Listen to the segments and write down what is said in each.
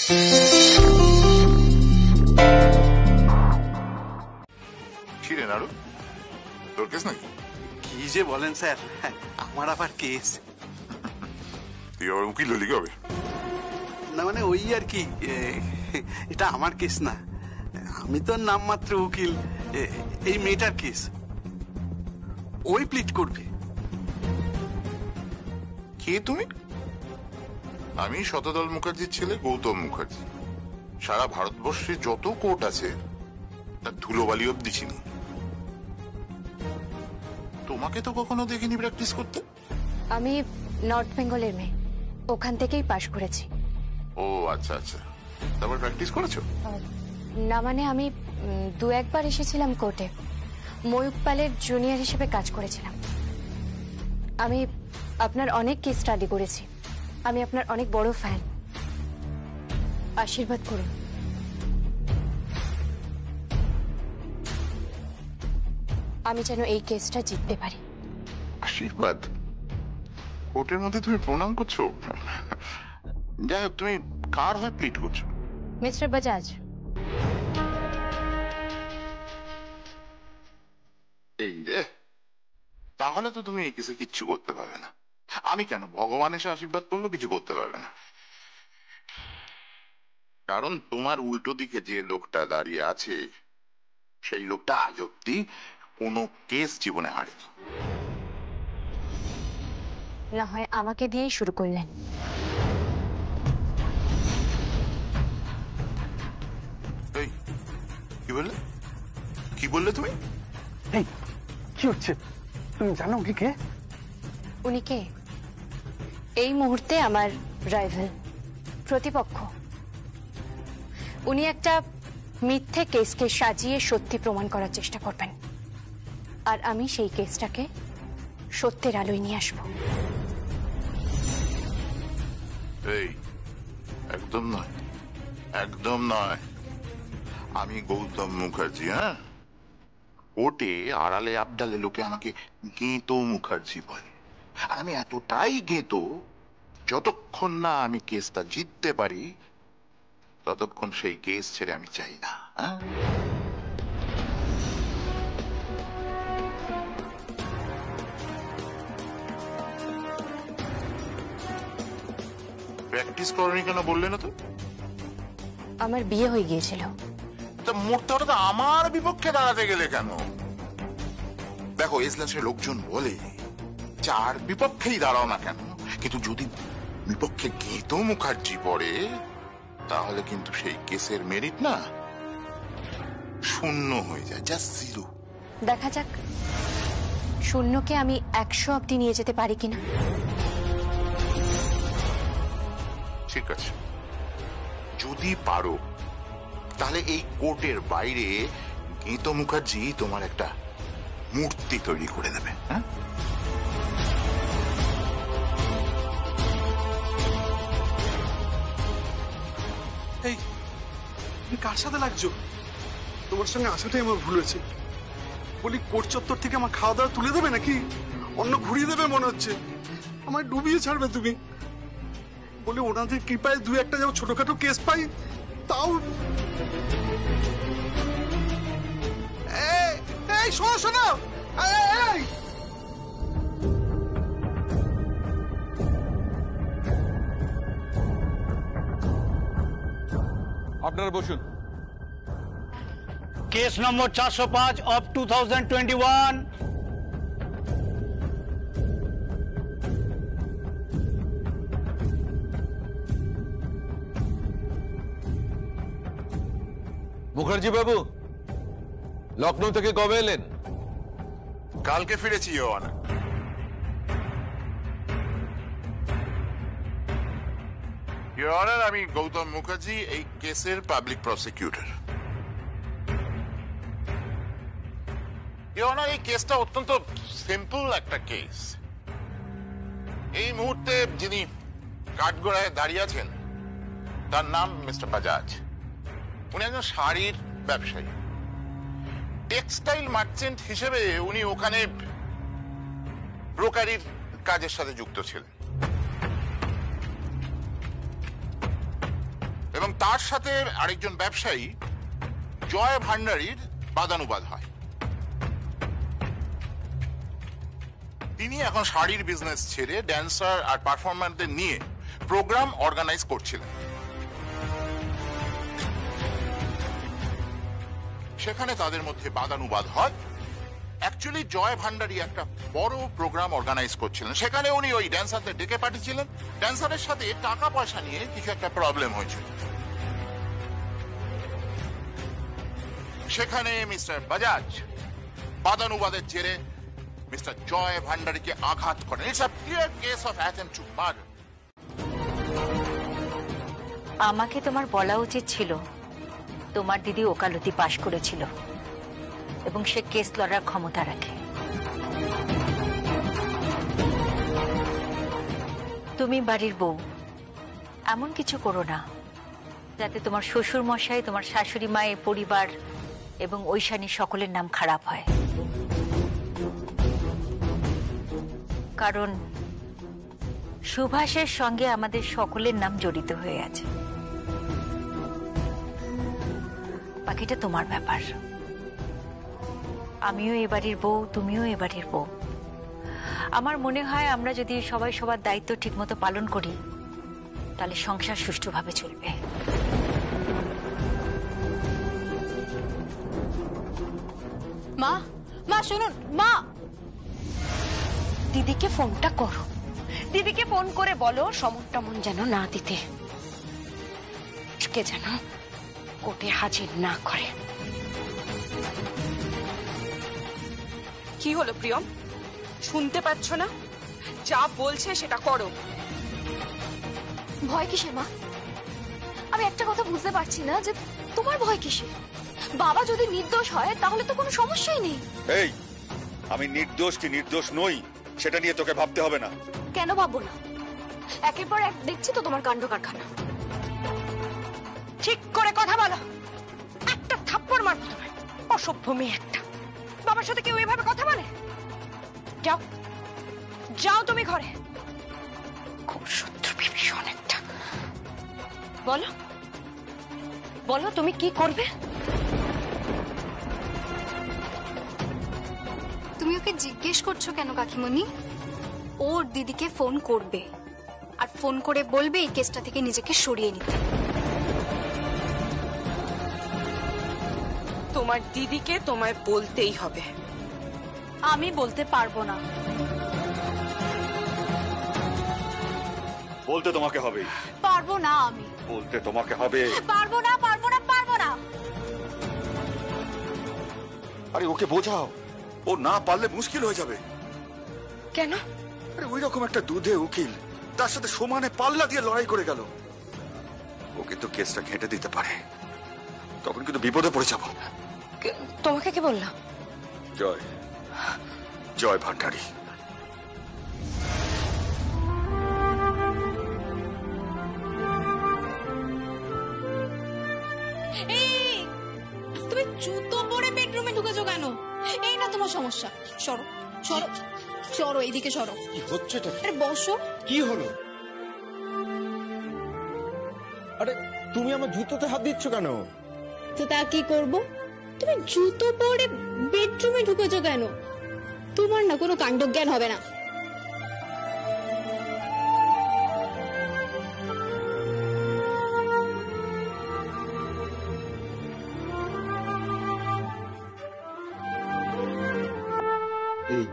তোর কেস নাকি? কি যে বলেন স্যার, আমার আবার কেস? তুই আবার উকিল হলি কবে? না মানে ওই আর কি, এটা আমার কেস না, আমি তো নামমাত্র উকিল। এই মেয়েটার কেস, ওই প্লিট করবে। কে তুমি? আমি শতদল মুখার্জির ছেলে গৌতম মুখার্জি। সারা ভারতবর্ষে যত কোর্ট আছে তার ধুলোবালি অব্দি চিনি। তোমাকে তো কখনো দেখিনি প্র্যাকটিস করতে। আমি নর্থ বেঙ্গলের মেয়ে, ওখান থেকেই পাশ করেছি। ও আচ্ছা আচ্ছা, তারপর প্র্যাকটিস করেছো? না মানে আমি দু একবার এসেছিলাম কোর্টে, ময়ূক পালের জুনিয়র হিসেবে কাজ করেছিলাম। আমি আপনার অনেক কেস স্টাডি করেছি, আমি আপনার অনেক বড় ফ্যান। আশীর্বাদ করুন। আমি যেন এই কেসটা জিততে পারি। আশীর্বাদ? কোর্টের মধ্যে তুমি প্রণাম করছো? যাই হোক, তুমি কার হয়ে প্লিট করছো? মিস্টার বাজাজ। এই রে, তাহলে তো তুমি এই কেসে কিচ্ছু করতে পারবে না। আমি কেন, ভগবান এসে আশীর্বাদ করলেও কিছু করতে পারবে না। কারণ তোমার উল্টো দিকে যে লোকটা দাঁড়িয়ে আছে সেই লোকটা আজ অব্দি কোনো কেস জীবনে হারেনি। না হয় আমাকে দিয়েই শুরু করলেন। এই কি বললে? কি বললে তুমি? এই কি হচ্ছে? তুমি জানো কি কে উনি? কে? এই মুহূর্তে আমার রাইভাল, প্রতিপক্ষ। উনি একটা মিথ্যে কেসকে সাজিয়ে সত্যি প্রমাণ করার চেষ্টা করবেন, আর আমি সেই কেসটাকে সত্যের আলোয় নিয়ে আসবো। এই একদম নয়, একদম নয়। আমি গৌতম মুখার্জি। হ্যাঁ, কোর্টে আড়ালে আবডালে লোকে আমাকে গেঁতো মুখার্জি বলে। আমি এতটাই গেঁতো, যতক্ষণ না আমি কেসটা জিততে পারি ততক্ষণ সেই কেস ছেড়ে আমি চাই না। প্র্যাকটিস করনি কেন বললে না তো? আমার বিয়ে হয়ে গিয়েছিল। তা মোটটা তো আমার বিপক্ষে দাঁড়াতে গেলে কেন? দেখো, এজলাসে লোকজন বলে যার বিপক্ষেই দাঁড়াও না কেন, কিন্তু যদি বিপক্ষে গেঁতো মুখার্জি পড়ে তাহলে কিন্তু সেই কেসের মেরিট না শূন্য হয়ে যায়, জাস্ট জিরো। দেখা যাক শূন্যকে আমি 100 অব্দি নিয়ে যেতে পারি কিনা। ঠিক আছে, যদি পারো তাহলে এই কোর্টের বাইরে গেঁতো মুখার্জি তোমার একটা মূর্তি তৈরি করে দেবে। হ্যাঁ, এই তুমি কার সাথে লাগছো? তোমার সঙ্গে আসাটাই আমার ভুল হয়েছে। বলি, কোর্ট চত্বর থেকে আমার খাওয়া দাওয়া তুলে দেবে নাকি অন্য ঘুরিয়ে দেবে মনে হচ্ছে? আমায় ডুবিয়ে ছাড়বে তুমি? বলে ওনাদের কৃপায় দু একটা যাও ছোটখাটো কেস পাই, তাও। এই শোনো শোনো, এই আপনারা বসুন। Case number 405 of 2021। মুখার্জি বাবু, লখনৌ থেকে কবে এলেন? কালকে ফিরেছি। ইওর অনার, আমি গৌতম মুখার্জি, এই কেসের পাবলিক প্রসিকিউটর। ইওর অনার, এই কেসটা অত্যন্ত সিম্পল একটা কেস। এই মুহূর্তে যিনি কাঠগড়ায় দাঁড়িয়ে আছেন তার নাম মিস্টার বাজাজ। উনি একজন শাড়ির ব্যবসায়ী, টেক্সটাইল মার্চেন্ট হিসেবে উনি ওখানে ব্রোকারির কাজের সাথে যুক্ত ছিলেন। এবং তার সাথে আরেকজন ব্যবসায়ী জয় ভান্ডারীর বাদানুবাদ হয়। তিনি এখন শাড়ির বিজনেস ছেড়ে ড্যান্সার আর পারফর্মারদের নিয়ে প্রোগ্রাম অর্গানাইজ করছিলেন। সেখানে তাদের মধ্যে বাদানুবাদ হয়। অ্যাকচুয়ালি জয় ভান্ডারী একটা বড় প্রোগ্রাম অর্গানাইজ করছিলেন, সেখানে উনি ওই ড্যান্সারদের ডেকে পাঠিয়েছিলেন। ড্যান্সারের সাথে টাকা পয়সা নিয়ে কিছু একটা প্রবলেম হয়েছিল। সেখানে মিস্টার বাজাজ বাদানুবাদের জেরে মিস্টার জয় ভান্ডারীকে আঘাত করেন। It's a clear case of attempt to murder. আমাকে তোমার বলা উচিত ছিল তোমার দিদি ওকালতি পাশ করেছিল এবং সে কেস লড়ার ক্ষমতা রাখে। তুমি বাড়ির বউ, এমন কিছু করো না যাতে তোমার শ্বশুর মশাই, তোমার শাশুড়ি মা, এই পরিবার এবং ঐশানী সকলের নাম খারাপ হয়। কারণ সুভাষের সঙ্গে আমাদের সকলের নাম জড়িত হয়ে আছে। বাকিটা তোমার ব্যাপার। আমিও এ বাড়ির বউ, তুমিও এ বাড়ির বউ। আমার মনে হয় আমরা যদি সবাই সবার দায়িত্ব ঠিকমতো পালন করি তাহলে সংসার সুষ্ঠুভাবে চলবে। মা, মা শুনুন, মা দিদিকে ফোনটা করো। দিদিকে ফোন করে বলো সমন টমন যেন না দিতে, কে যেন কোর্টে হাজির না করে। কি হলো প্রিয়ম, শুনতে পাচ্ছ না? যা বলছে সেটা করো। ভয় কিসের মা? আমি একটা কথা বুঝতে পারছি না যে তোমার ভয় কিসের? বাবা যদি নির্দোষ হয় তাহলে তো কোনো সমস্যাই নেই। এই, আমি নির্দোষ কি নির্দোষ নই সেটা নিয়ে তোকে ভাবতে হবে না। কেন ভাববো না? একের পর এক দেখছি তো তোমার কাণ্ড কারখানা। ঠিক করে কথা বলো, একটা থাপ্পড় মারবো তোমার। অসভ্য মেয়ে একটা। বাবার সাথে কেউ এভাবে কথা বলে? যাও যাও তুমি ঘরে। খুব শত্রু বিভীষণ একটা। বলো বলো তুমি কি করবে? তুমি ওকে জিজ্ঞেস করছো কেন কাকিমণি? ওর দিদিকে ফোন করবে আর ফোন করে বলবে এই কেসটা থেকে নিজেকে সরিয়ে নিতে। তোমার দিদিকে তোমায় বলতেই হবে। আমি বলতে পারবো না। বলতে তোমাকে হবে। পারবো না আমি। বলতে তোমাকে হবে। পারবো না, পারবো না, পারবো না। আরে ওকে বোঝাও, ও না পারলে মুশকিল হয়ে যাবে। কেন? আরে ওই রকম একটা দুধে উকিল তার সাথে সমানে পাল্লা দিয়ে লড়াই করে গেল। ওকে তো কেসটা ঘেঁটে দিতে পারে, তখন কিন্তু বিপদে পড়ে যাব। তোমাকে কে বললাম? জয়, জয় ভান্ডারী। তুমি জুতো পরে বেডরুমে ঢুকেছো কেন? এই না তোমার সমস্যা। সরো সরো সরো, এইদিকে সরো। কি হচ্ছে? আরে বসো। কি হলো? আরে তুমি আমার জুতোতে হাত দিচ্ছ কেন? তো তা কি করব? তুমি জুতো পরে বেডরুমে ঢুকেছো কেন? তোমার না কোনো কাণ্ডজ্ঞান হবে না। এই,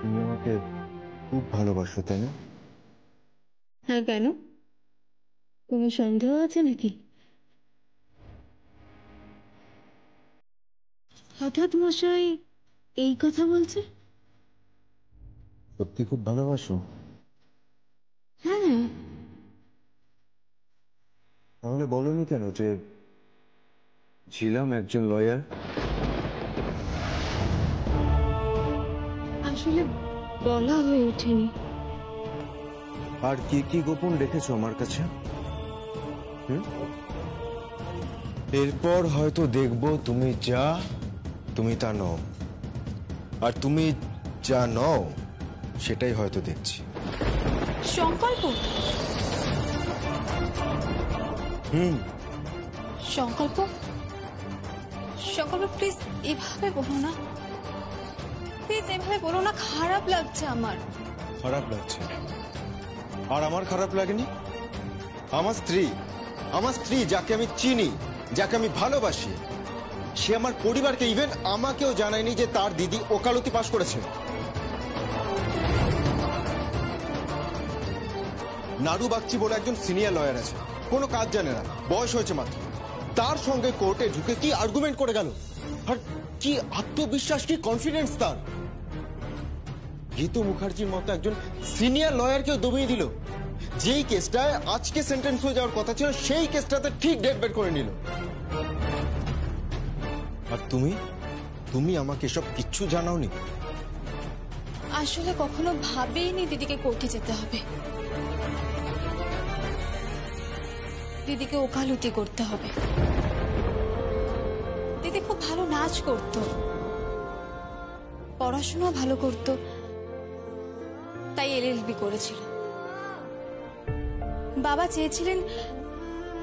তুমি আমাকে খুব ভালোবাসো তাই না? হ্যাঁ, কেন? কোনো সন্দেহ আছে নাকি? হঠাৎ মশাই এই কথা বলছে? সত্যি খুব ভালোবাসো? হ্যাঁ। তাহলে বলনি কেন যে ছিলাম একজন লয়ার? আসলে বলা হয়ে ওঠেনি। আর কি কি গোপন রেখেছো আমার কাছে? এরপর হয়তো দেখবো তুমি যা তুমি তা নও, আর তুমি যা নও সেটাই হয়তো দেখছি। সংকল্প? সংকল্প, সংকল্প প্লিজ এভাবে বলো না, প্লিজ এভাবে বলো না, খারাপ লাগছে আমার। খারাপ লাগছে? আর আমার খারাপ লাগেনি? আমার স্ত্রী যাকে আমি চিনি, যাকে আমি ভালোবাসি, সে আমার পরিবারকে, ইভেন আমাকেও জানায়নি যে তার দিদি ওকালতি পাশ করেছে। নাড়ু বাগচি বলে একজন সিনিয়র লয়ার আছে, কোনো কাজ জানে না, বয়স হয়েছে মাত্র, তার সঙ্গে কোর্টে ঢুকে কি আর্গুমেন্ট করে গেল, আর কি আত্মবিশ্বাস, কি কনফিডেন্স তার। গীতু মুখার্জির মতো একজন সিনিয়র লয়ারকেও দমিয়ে দিল। যেই কেসটায় আজকে সেন্টেন্স হয়ে যাওয়ার কথা ছিল, সেই কেসটাতে ঠিক ডেট বের করে নিল। আর তুমি আমাকে সব কিচ্ছু জানাওনি। আসলে কখনো ভাবেইনি দিদিকে কোর্টে যেতে হবে, দিদিকে ওকালতি করতে হবে। দিদি খুব ভালো নাচ করতো, পড়াশোনা ভালো করতো, তাই LLB করেছিল। বাবা চেয়েছিলেন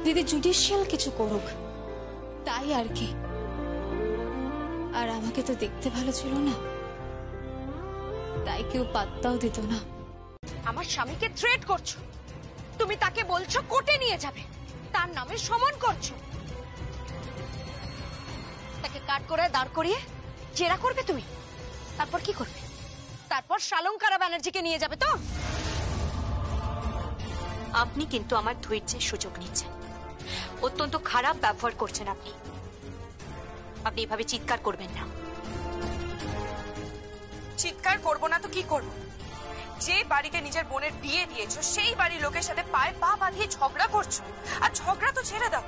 দিদি জুডিশিয়াল কিছু করুক, তাই আর কি। আর আমাকে তো দেখতে ভালো ছিল না, তাই কেউ পাত্তাও দিত না। আমার স্বামীকে থ্রেট করছো, তুমি তাকে বলছো কোর্টে নিয়ে যাবে, তার নামে সমন করছো, তাকে কাট করে দাঁড় করিয়ে জেরা করবে তুমি। তারপর কি করবে? তারপর শালঙ্কারা ব্যানার্জিকে নিয়ে যাবে তো? আপনি কিন্তু আমার ধৈর্যের সুযোগ নিচ্ছেন, অত্যন্ত খারাপ ব্যবহার করছেন আপনি। আপনি এভাবে চিৎকার করবেন না। চিৎকার করবো না তো কি করব? যে বাড়িতে নিজের বোনের বিয়ে দিয়েছো, সেই বাড়ির লোকের সাথে পায়ে পা বাঁধিয়ে ঝগড়া করছো। আর ঝগড়া তো ছেড়ে দাও,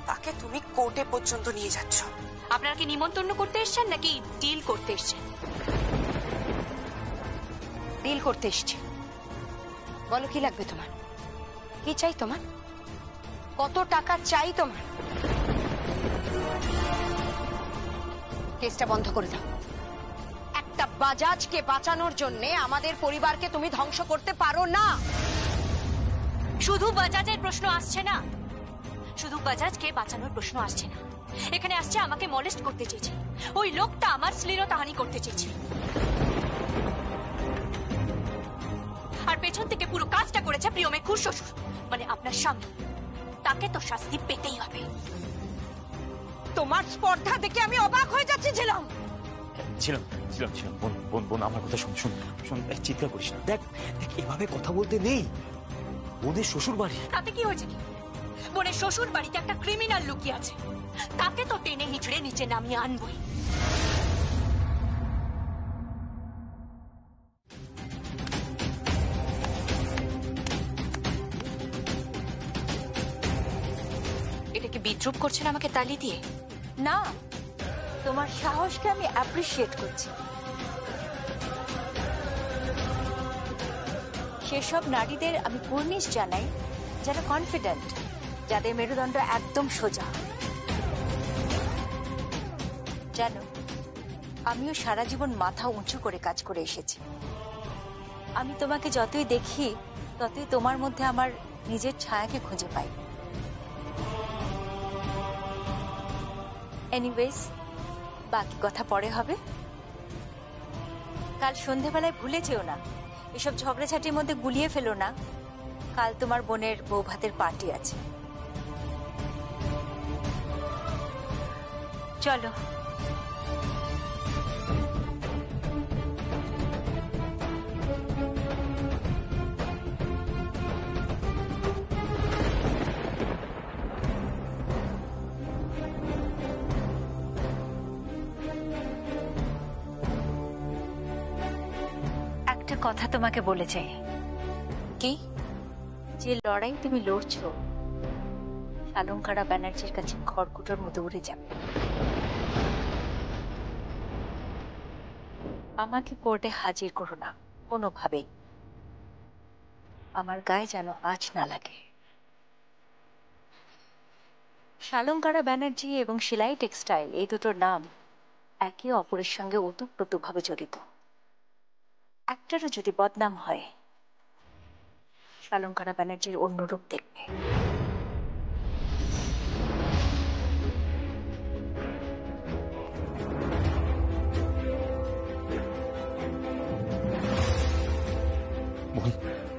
তাকে তুমি কোর্টে পর্যন্ত নিয়ে যাচ্ছ। আপনারা কি নিমন্ত্রণ করতে এসেছেন নাকি ডিল করতে এসেছেন? ডিল করতে এসছি। বলো কি লাগবে তোমার? কি চাই তোমার? কত টাকা চাই তোমার? কেসটা বন্ধ করে দাও। একটা বাজাজকে বাঁচানোর জন্য আমাদের পরিবারকে তুমি ধ্বংস করতে পারো না। শুধু বাজাজের প্রশ্ন আসছে না, শুধু বাজাজকে বাঁচানোর প্রশ্ন আসছে না, এখানে আসছে আমাকে মলেস্ট করতে চেয়েছে ওই লোকটা, আমার শ্লীলতাহানি করতে চেয়েছে। আর পেছন থেকে পুরো কাজটা করেছে প্রিয়মের খুড়শ্বশুর, মানে আপনার স্বামী। তাকে তো শাস্তি পেতেই হবে। তোমার স্পর্ধা দেখে আমি অবাক হয়ে যাচ্ছি। ঝিলম বোন আমার কথা শোন, চিৎকার করিস না। দেখ এভাবে কথা বলতে নেই, বোনের শ্বশুর বাড়ি। তাতে কি হয়েছে? কি বোনের শ্বশুর বাড়িতে একটা ক্রিমিনাল লুকিয়ে আছে, তাকে তো টেনে হিচড়ে নিচে নামিয়ে আনবই। এটা কি বিদ্রুপ করছেন আমাকে তালি দিয়ে? না, তোমার সাহসকে আমি অ্যাপ্রিশিয়েট করছি। সেসব নারীদের আমি কুর্নিশ জানাই যারা কনফিডেন্ট, যাদের মেরুদণ্ড একদম সোজা। জানো, আমিও সারা জীবন মাথা উঁচু করে কাজ করে এসেছি। আমি তোমাকে যতই দেখি ততই তোমার মধ্যে আমার নিজের ছায়াকে খুঁজে পাই। এনিওয়েজ, বাকি কথা পরে হবে। কাল সন্ধেবেলায় ভুলে যেও না, এসব ঝগড়াঝাটির মধ্যে গুলিয়ে ফেলো না। কাল তোমার বোনের বউ ভাতের পার্টি আছে। চলো। একটা কথা তোমাকে বলে চাই। কি? যে লড়াই তুমি লড়ছো, শালঙ্কারা ব্যানার্জির কাছে খড়কুটোর মতো উড়ে যাবে। আমাকে কোর্টে হাজির করো না কোনোভাবেই, আমার গায়ে যেন আঁচ না লাগে। শালঙ্কারা ব্যানার্জি এবং সেলাই টেক্সটাইল, এই দুটোর নাম একে অপরের সঙ্গে ওতপ্রোতভাবে জড়িত। একটারও যদি বদনাম হয়, শালঙ্কারা ব্যানার্জির অন্য রূপ দেখবে।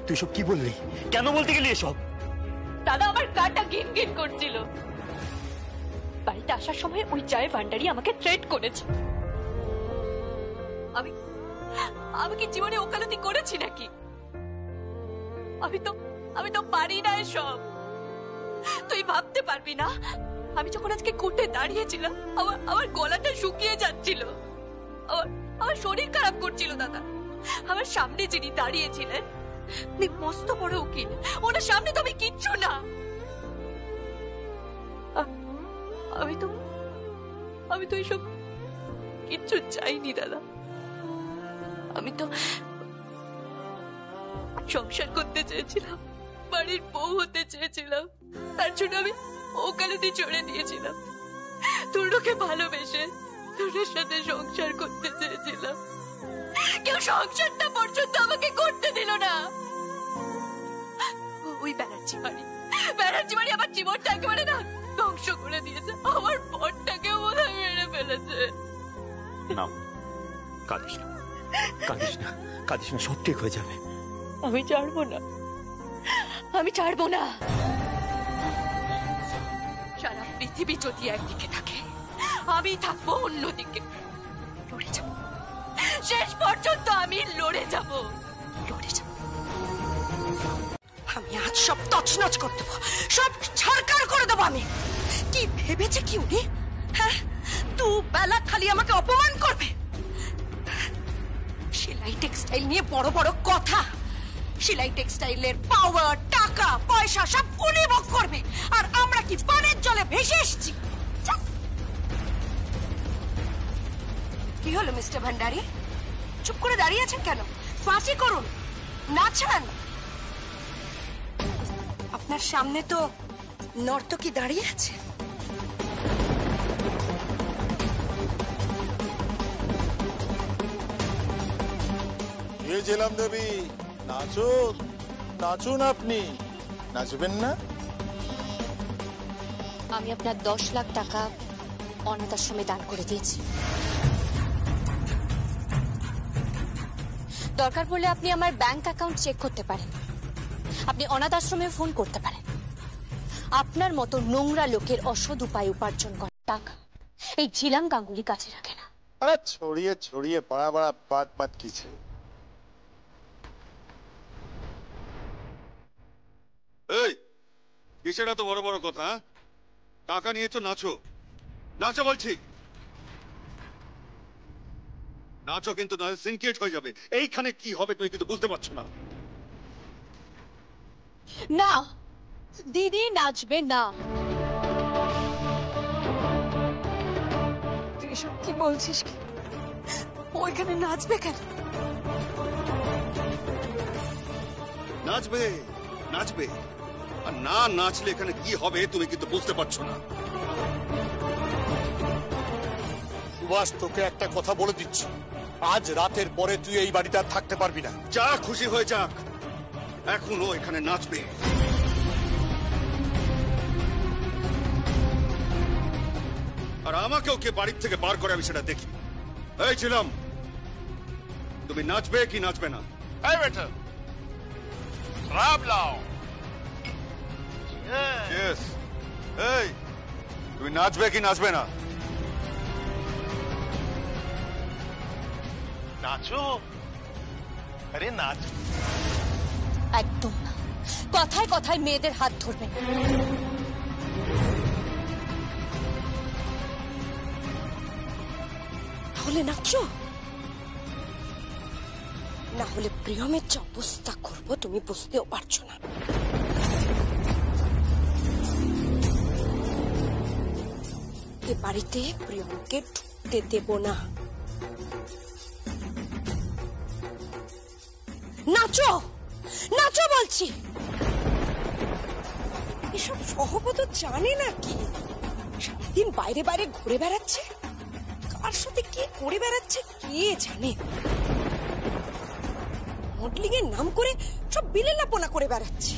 তুই সব কি বললি? কেন বলতে গেলি এসব? দাদা আমার কাটা গিন গিন করছিল। বাড়িতে আসার সময় ওই জয় ভান্ডারী আমাকে থ্রেট করেছে। আমি কি জীবনে ওকালতি করেছি নাকি? আমি তো পারি না এসব। তুই ভাবতে পারবি না, আমি যখন আজকে কোর্টে দাঁড়িয়েছিলাম আমার গলাটা শুকিয়ে যাচ্ছিল, আমার শরীর খারাপ করছিল দাদা। আমার সামনে যিনি দাঁড়িয়েছিলেন উনি মস্ত বড় উকিল, ওনার সামনে তো আমি কিচ্ছু না। আমি তো এসব কিচ্ছু চাইনি দাদা। আমি তো সংসার করতে চেয়েছিলাম, বাড়ির বউ হতে চেয়েছিলাম, তার জন্য আমি ওকালতি চড়ে দিয়েছিলাম। তুর্যকে ভালোবেসে তুর্যের সাথে সংসার করতে চেয়েছিলাম, কেউ সংসারটা পর্যন্ত আমাকে করতে দিল না। ওই ব্যানার্জি বাড়ি আমার জীবনটা একেবারে না ধ্বংস করে দিয়েছে। আমার বরটাকে বোধহয় মেরে ফেলেছে। না, কাঁদিস না, কাঁদিস না, কাঁদিস না, সব ঠিক হয়ে যাবে। আমি ছাড়বো না। সারা পৃথিবী যদি একদিকে থাকে, আমি থাকবো অন্যদিকে। লড়ে যাব, শেষ পর্যন্ত আমি লড়ে যাব। আমি আজ সব তছনছ করে দেবো, সব ছারকার করে দেবো। আমি কি ভেবেছে কি উনি? হ্যাঁ, দু বেলা খালি আমাকে অপমান করবে। সেলাই টেক্সটাইল নিয়ে বড় বড় কথা। সেলাই টেক্সটাইলের পাওয়ার, টাকা পয়সা সব উনি ভোগ করবে, আর আমরা কি পানের জলে ভেসে এসেছি? কি হলো মিস্টার ভান্ডারী, চুপ করে দাঁড়িয়ে আছেন কেন? ফাঁসি করুন, নাচান। আপনার সামনে তো নর্তকী দাঁড়িয়ে আছে। ছিলাম দেবী, নাচুন নাচুন। আপনি নাচবেন না? আমি আপনার 10 লাখ টাকা অনাথ আশ্রমে দান করে দিয়েছি। দরকার পড়লে আপনি আমার ব্যাংক অ্যাকাউন্ট চেক করতে পারেন, আপনি অনাথ আশ্রমে ফোন করতে পারেন। আপনার মতো নোংরা লোকের অসৎ উপায় উপার্জন করা টাকা এই ঝিলাম গাঙ্গুলি কাছে রাখে না। আরে ছড়িয়ে ছড়িয়ে পাড়া পাড়া পাত পাত কিছে। এই কিসের এত বড় বড় কথা? টাকা নিয়েছো, নাচো নাচো বলছি, নাচো, কিন্তু নয় সিনক্রেট হয়ে যাবে। এইখানে কি হবে তুমি কিন্তু বুঝতে পারছো না। না, দিদি নাচবে না। তুই এসব কি বলছিস? কি ওইখানে নাচবে কেন? নাচবে নাচবে, আর না নাচলে এখানে কি হবে তুমি কিন্তু বুঝতে পারছো না। সুভাষ, তোকে একটা কথা বলে দিচ্ছি, আজ রাতের পরে তুই এই বাড়িতে আর থাকতে পারবি না। যা খুশি হয়ে যাক, এখনো এখানে নাচবে। আর আমাকেও কে বাড়ির থেকে বার করে আমি সেটা দেখি। এই ছিলাম, তুমি নাচবে কি নাচবে না? এই বেটা, রাব লাও। Yes. এই তুমি নাচবে কি নাচবে না? নাচো, আরে নাচ। একদম না, কথায় কথায় মেয়েদের হাত ধরবেন। তাহলে নাচো, না হলে প্রিয়মের যে অবস্থা করবো তুমি বুঝতেও পারছো না। এ বাড়িতে প্রিয়মকে ঢুকতে দেব না। নাচো নাচো বলছি। এসব সহবত জানে নাকি? সারাদিন বাইরে বাইরে ঘুরে বেড়াচ্ছে, কার সাথে কি করে বেড়াচ্ছে কে জানে। মডেলিং এর নাম করে সব বিলেলাপনা করে বেড়াচ্ছে।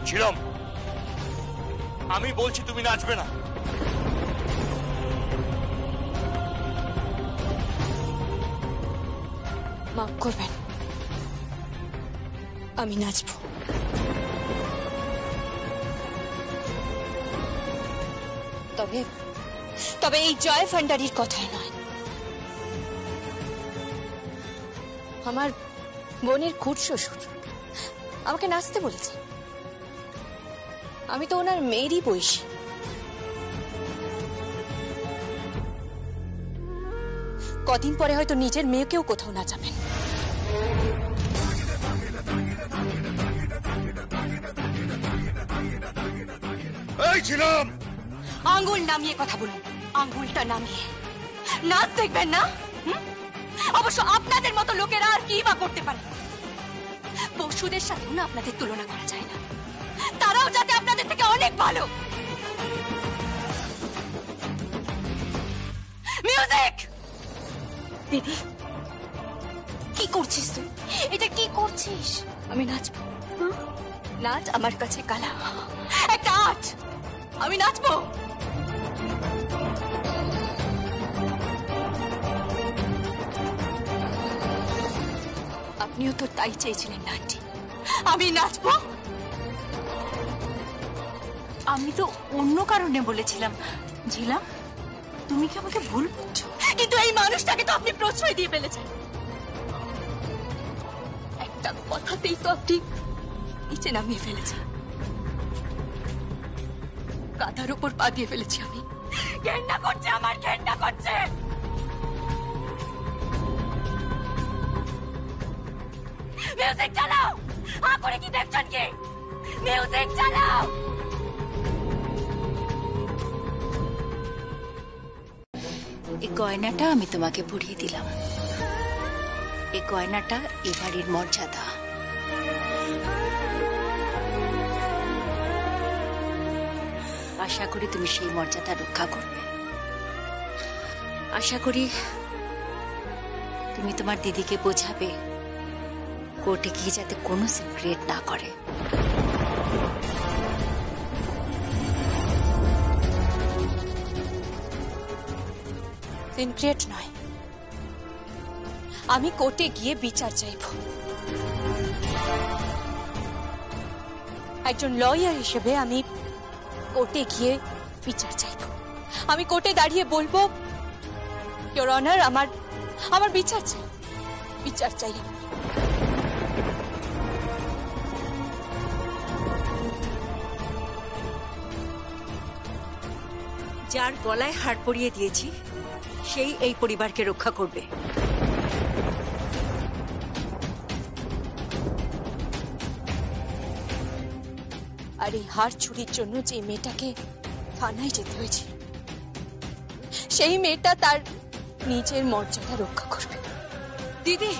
ছিলাম, আমি বলছি তুমি নাচবে না। মাফ করবেন, আমি নাচবো। তবে তবে এই জয় ভান্ডারীর কথায় নয়। আমার বোনের খুড় শ্বশুর আমাকে নাচতে বলেছে। আমি তো ওনার মেয়েরই বয়সী। কদিন পরে হয়তো নিজের মেয়েকেও কোথাও নাচাবেন। এই ছিলাম, আঙ্গুল নামিয়ে কথা বলুন, আঙ্গুলটা নামিয়ে। নাচ দেখবেন না? অবশ্য আপনাদের মতো লোকেরা আর কি বা করতে পারে। পশুদের সাথেও না আপনাদের তুলনা করা যায় না। তারাও যাতে আপনাদের থেকে অনেক ভালো। মিউজিক! দিদি, কি করছিস তুই? এটা কি করছিস? আমি নাচবো। নাচ আমার কাছে কালা, একটা আর্ট। আমি নাচবো। আপনিও তো তাই চেয়েছিলেন না আন্টি, আমি নাচবো। আমি তো অন্য কারণে বলেছিলাম। ঝিলাম, তুমি কি আমাকে ভুল বুঝছো? কিন্তু এই মানুষটাকে তো আপনি প্রশ্রয় দিয়ে ফেলেছেন। একটা কথাতেই তো আপনি নিচে নামিয়ে ফেলেছেন। কাঁধার উপর পা দিয়ে ফেলেছি আমি। ঘেন্না করছে, আমার ঘেন্না করছে। মিউজিক চালাও। হা করে কি দেখছেন কি? মিউজিক চালাও। এই গয়নাটা আমি তোমাকে পরিয়ে দিলাম। এই গয়নাটা এ বাড়ির মর্যাদা। আশা করি তুমি সেই মর্যাদা রক্ষা করবে। আশা করি তুমি তোমার দিদিকে বোঝাবে কোর্টে গিয়ে যাতে কোনো সিন ক্রিয়েট না করে। সিন ক্রিয়েট নয়, আমি কোর্টে গিয়ে বিচার চাইব। একজন লয়ার হিসেবে আমি কোর্টে গিয়ে বিচার চাইব। আমি কোর্টে দাঁড়িয়ে বলবো, ইওর অনার, আমার বিচার চাই, বিচার চাই। যার গলায় হাড় পরিয়ে দিয়েছি সেই এই পরিবারকে রক্ষা করবে। আর এই হাড় চুরির জন্য যে মেয়েটাকে থানায় যেতে হয়েছে, সেই মেয়েটা তার নিজের মর্যাদা রক্ষা করবে। দিদি,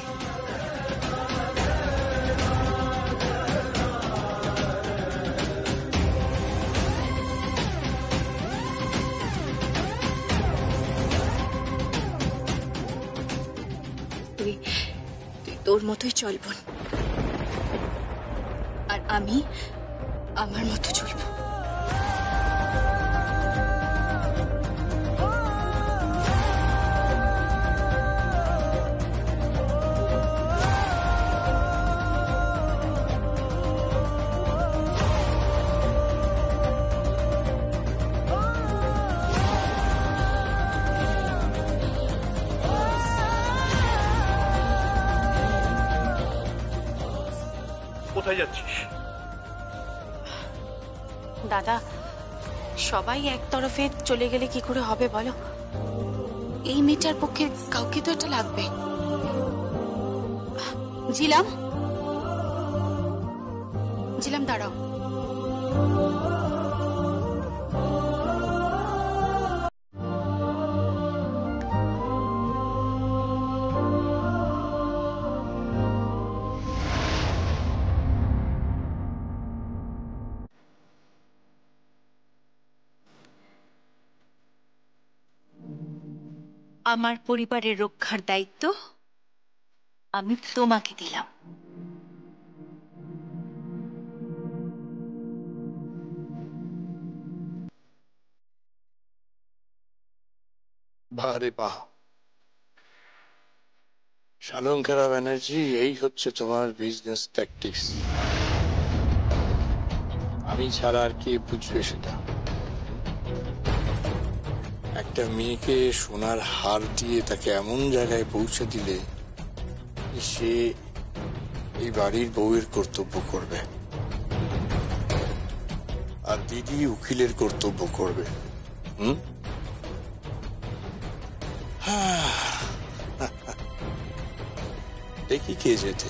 তুই তোর মতোই চল বোন, আর আমি আমার মতো চলব। কোথায় যাচ্ছিস? দাদা, সবাই এক তরফে চলে গেলে কি করে হবে বলো? এই মেয়েটার পক্ষে কাউকে তো এটা লাগবে। জিলাম, জিলাম, দাঁড়াও। আমার পরিবারের রক্ষার দায়িত্ব আমি তোমাকে দিলাম। বাহ রে বাহ, শালঙ্কারা ব্যানার্জি, এই হচ্ছে তোমার বিজনেস ট্যাকটিক্স। আমি ছাড়া আর কে বুঝবে সেটা? একটা মেয়েকে সোনার হার দিয়ে তাকে এমন জায়গায় পৌঁছে দিলে সে এই বাড়ির বউয়ের কর্তব্য করবে, আর দিদি উকিলের কর্তব্য করবে। দেখি কে যেতে।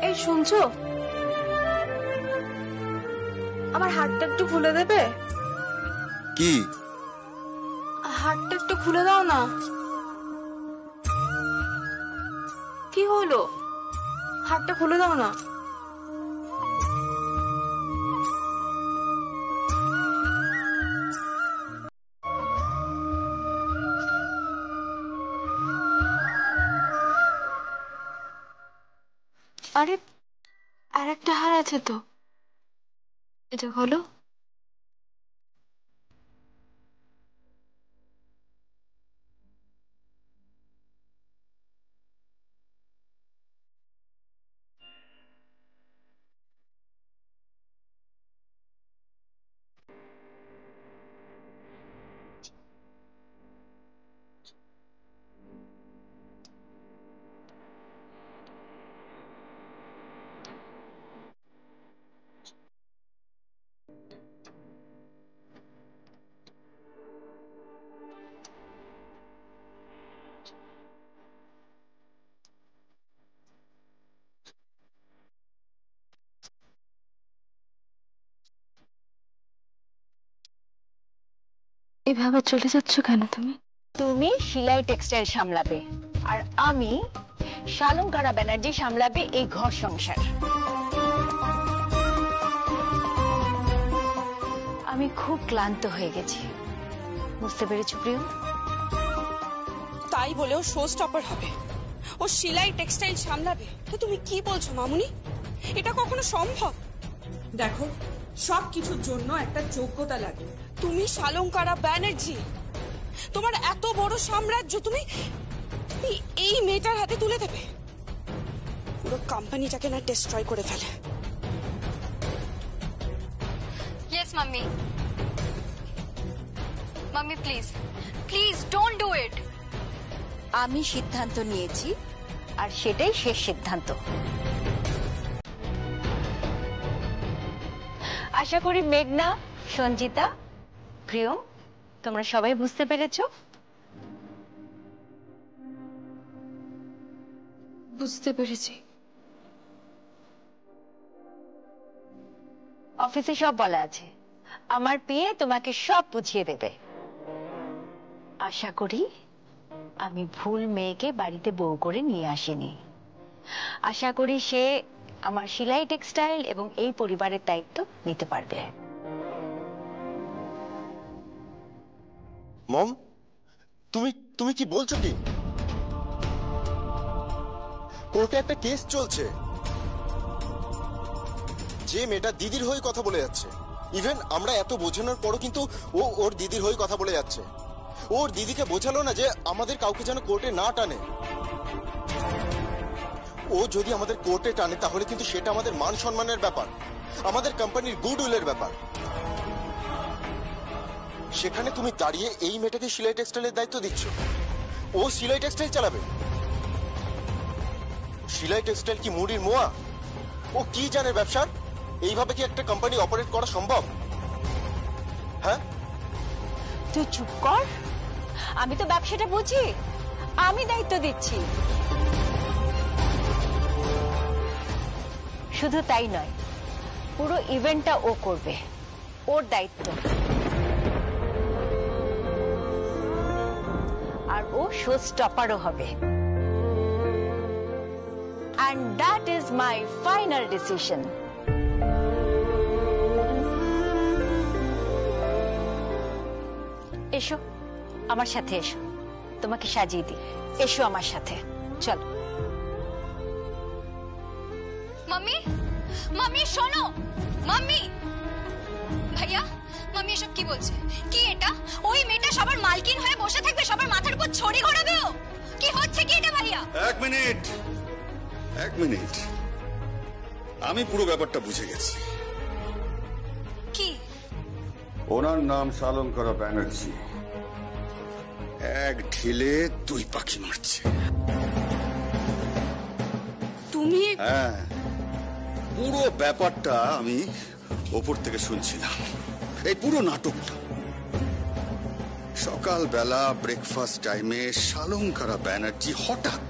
এই শুনছো, আমার হাতটা একটু খুলে দেবে? কি? হাতটা একটু খুলে দাও না। কি হলো? হাতটা খুলে দাও না। আরে আর একটা হার আছে তো, এটা হলো। এভাবে চলে যাচ্ছ কেন তুমি? তুমি শিলাই টেক্সটাইল সামলাবে, আর আমি শালঙ্কারা ব্যানার্জি সামলাবে এই ঘর সংসার। আমি খুব ক্লান্ত হয়ে গেছি, বুঝতে পেরেছো প্রিয়? তাই বলেও শো স্টপার হবে, ও শিলাই টেক্সটাইল সামলাবে? তো তুমি কি বলছো মামুনি? এটা কখনো সম্ভব? দেখো, সবকিছুর জন্য একটা যোগ্যতা লাগে। তুমি শালঙ্কারা ব্যানার্জি, তোমার এত বড় সাম্রাজ্য তুমি এই মেয়েটার হাতে তুলে দেবে? পুরো কোম্পানিটাকে না ডিস্ট্রয় করে ফেলে। Yes mummy. Mummy please, please don't do it. আমি সিদ্ধান্ত নিয়েছি, আর সেটাই শেষ সিদ্ধান্ত। আশা করি মেঘনা, সঞ্জিতা, প্রিয়, তোমরা সবাই বুঝতে পেরেছো? বুঝতে পেরেছি। অফিসে সব বলা আছে, আমার পেয়ে তোমাকে সব বুঝিয়ে দেবে। আশা করি আমি ভুল মেয়েকে বাড়িতে বউ করে নিয়ে আসিনি। আশা করি সে আমার সেলাই টেক্সটাইল এবং এই পরিবারের দায়িত্ব নিতে পারবে। মম, তুমি কি বলছো? কি কোর্টে একটা কেস চলছে, যে মেয়েটা দিদির হয়ে কথা বলে যাচ্ছে। ইভেন আমরা এত বোঝানোর পরও কিন্তু ও ওর দিদির হয়ে কথা বলে যাচ্ছে। ওর দিদিকে বোঝালো না যে আমাদের কাউকে যেন কোর্টে না টানে। ও যদি আমাদের কোর্টে টানে তাহলে কিন্তু সেটা আমাদের মান সম্মানের ব্যাপার, আমাদের কোম্পানির গুডউইলের ব্যাপার। সেখানে তুমি দাঁড়িয়ে এই মেয়েটাকে সেলাই টেক্সটাইলের দায়িত্ব দিচ্ছ। ও সেলাই টেক্সটাইল চালাবে? সেলাই টেক্সটাইল কি মুড়ির মোয়া? ও কি জানে ব্যবসার? এইভাবে কি একটা কোম্পানি অপারেট করা সম্ভব? হ্যাঁ, তুই চুপ কর। আমি তো ব্যবসাটা বুঝি, আমি দায়িত্ব দিচ্ছি। শুধু তাই নয়, পুরো ইভেন্টটা ও করবে, ওর দায়িত্ব। আর ও শো স্টপারও হবে। and that is my final decision. এসো আমার সাথে, এসো তোমাকে সাজিয়ে দিই। এসো আমার সাথে, চলো। মাম্মি, মাম্মি শোনো, মাম্মি। ভাইয়া, মাম্মি এসব কি বলছে? কি এটা? ওই মেয়েটা সবার মালকিন হয়ে বসে থাকবে, সবার মাথার উপর ছড়ি ঘোরাবে ও? কি হচ্ছে কি এটা ভাইয়া? এক মিনিট, আমি পুরো ব্যাপারটা বুঝে গেছি। কি? ওনার নাম শালঙ্করা ব্যানার্জি। এক ঢিলে দুই পাখি মারছে। তুমি? হ্যাঁ, পুরো ব্যাপারটা আমি ওপর থেকে শুনছিলাম, এই পুরো নাটকটা। সকালবেলা ব্রেকফাস্ট টাইমে শালঙ্করা ব্যানার্জি হঠাৎ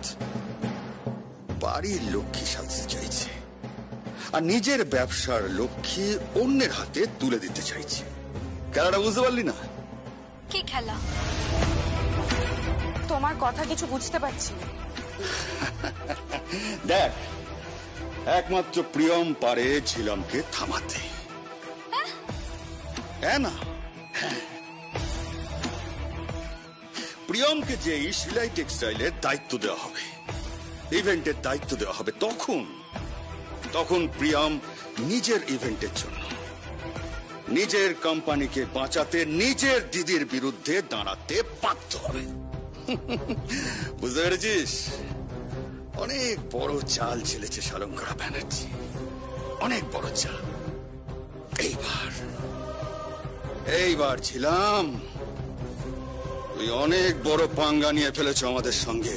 বাড়ির লক্ষ্মী সাজতে চাইছে, আর নিজের ব্যবসার লক্ষ্মী অন্যের হাতে তুলে দিতে চাইছে। খেলাটা বুঝতে পারলি না? কি খেলা? তোমার কথা কিছু বুঝতে পারছি না। দেখ, একমাত্র প্রিয়ম পারে ঝিলামকে থামাতে। হ্যাঁ না? প্রিয়মকে যে সেলাই টেক্সটাইলের দায়িত্ব দেওয়া হবে, ইভেন্টের দায়িত্ব দেওয়া হবে, তখন প্রিয়ম নিজের ইভেন্টের জন্য, নিজের কোম্পানিকে বাঁচাতে নিজের দিদির বিরুদ্ধে দাঁড়াতে বাধ্য হবে। বুঝতে পেরেছিস? অনেক বড় চাল ছেলেছে শালঙ্করা ব্যানার্জি, অনেক বড় চাল। এইবার ছিলাম, তুই অনেক বড় পাঙ্গা নিয়ে ফেলেছ আমাদের সঙ্গে,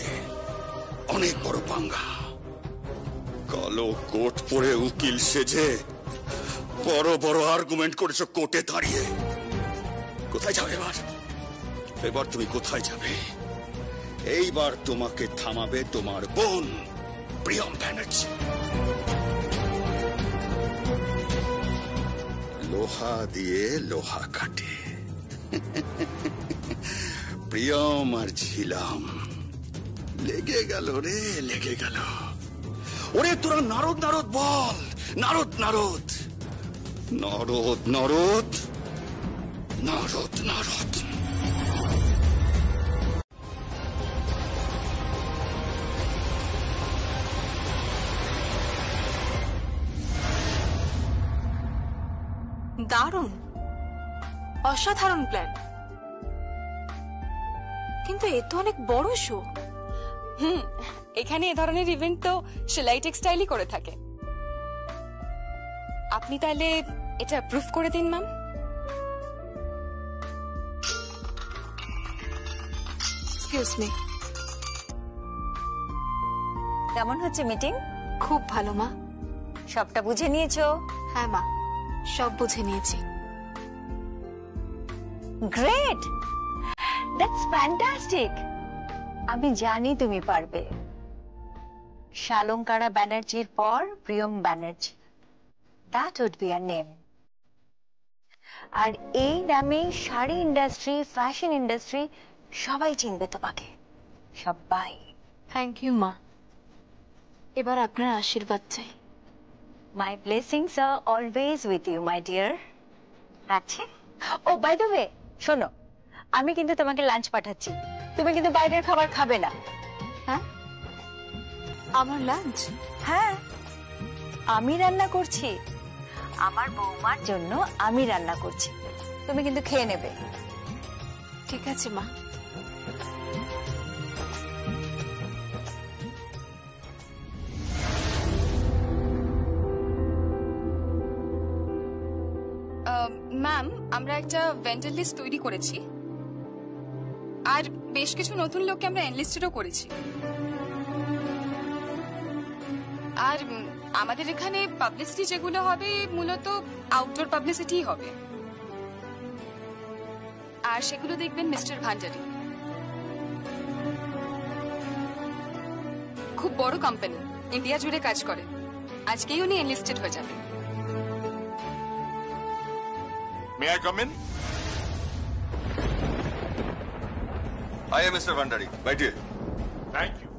অনেক বড় পাঙ্গা। কালো কোট পরে উকিল সেজে বড় বড় আর্গুমেন্ট করেছ কোর্টে দাঁড়িয়ে। কোথায় যাবে এবার তুমি কোথায় যাবে? এইবার তোমাকে থামাবে তোমার বোন প্রিয়ম ব্যানার্জি। লোহা দিয়ে লোহা কাটে। প্রিয়ম আর ঝিলাম লেগে গেল রে, লেগে গেল। ওরে তোরা নারদ নারদ বল, নারদ নারদ, নরদ নরদ, নারদ নারদ। দারুণ, অসাধারণ প্ল্যান, কিন্তু এ তো অনেক বড় শো। এখানে এ ধরনের ইভেন্ট তো সেলাই টেক্সটাইলই করে থাকে। আপনি তাহলে এটা অ্যাপ্রুভ করে দিন ম্যাম। Excuse me. কেমন হচ্ছে মিটিং? খুব ভালো মা। সবটা বুঝে নিয়েছো? হ্যাঁ মা, সব বুঝে নিয়েছি। Great, that's fantastic. আমি জানি তুমি পারবে। শালঙ্করা ব্যানার্জির পর Priyam Banerjee, that would be a name. আর এই নামে শাড়ি ইন্ডাস্ট্রি, ফ্যাশন ইন্ডাস্ট্রি সবাই চিনবে তোমাকে, সবাই। থ্যাংক ইউ মা, এবার আপনার আশীর্বাদ চাই। My blessings are always with you, my dear. আচ্ছা, ও বাই দ্য ওয়ে, শোনো, আমি কিন্তু তোমাকে লাঞ্চ পাঠাচ্ছি, তুমি কিন্তু বাইরের খাবার খাবে না। হ্যাঁ, আমার লাঞ্চ? হ্যাঁ, আমি রান্না করছি, আমার বৌমার জন্য আমি রান্না করছি, তুমি কিন্তু খেয়ে নেবে। ঠিক আছে মা। ম্যাম, আমরা একটা ভেন্ডর লিস্ট তৈরি করেছি, আর বেশ কিছু নতুন লোককে আমরা এনলিস্টেডও করেছি। আর আমাদের এখানে পাবলিসিটি যেগুলো হবে মূলত আউটডোর পাবলিসিটি হবে, আর সেগুলো দেখবেন মিস্টার ভান্ডারি। খুব বড় কোম্পানি, ইন্ডিয়া জুড়ে কাজ করে, আজকেই উনি এনলিস্টেড হয়ে যাবেন। May I come in? I am Mr. Bhandari. Right here. Thank you.